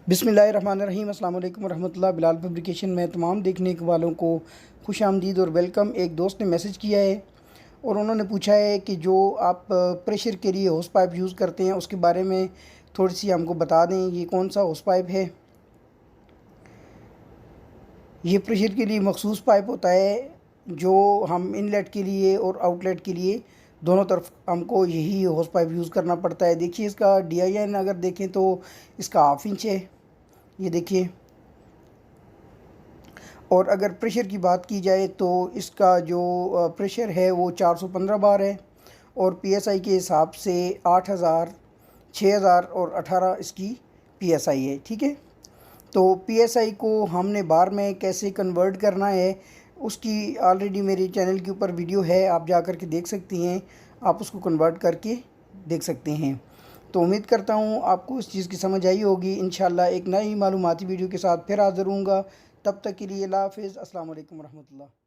बिस्मिल्लाहिर्रहमानिर्रहीम अस्सलाम वालेकुम रहमतुल्लाह। बिलाल फैब्रिकेशन में तमाम देखने वालों को खुश आमदीद और वेलकम। एक दोस्त ने मैसेज किया है और उन्होंने पूछा है कि जो आप प्रेशर के लिए होस पाइप यूज़ करते हैं उसके बारे में थोड़ी सी हमको बता दें। ये कौन सा होस पाइप है? ये प्रेशर के लिए मखसूस पाइप होता है जो हम इनलेट के लिए और आउटलेट के लिए दोनों तरफ हमको यही होस पाइप यूज़ करना पड़ता है। देखिए इसका DIN अगर देखें तो इसका 1/2 इंच है, ये देखिए। और अगर प्रेशर की बात की जाए तो इसका जो प्रेशर है वो 415 बार है और PSI के हिसाब से 8000, 6000 और 18 इसकी PSI है। ठीक है, तो PSI को हमने बार में कैसे कन्वर्ट करना है उसकी ऑलरेडी मेरे चैनल के ऊपर वीडियो है, आप जा कर के देख सकती हैं। आप उसको कन्वर्ट करके देख सकते हैं। तो उम्मीद करता हूँ आपको इस चीज़ की समझ आई होगी। इंशाल्लाह एक नई मालूमाती वीडियो के साथ फिर हाज़िर होऊंगा। तब तक के लिए अल्लाह हाफ़िज़। अस्सलाम वालेकुम रहमतुल्लाह।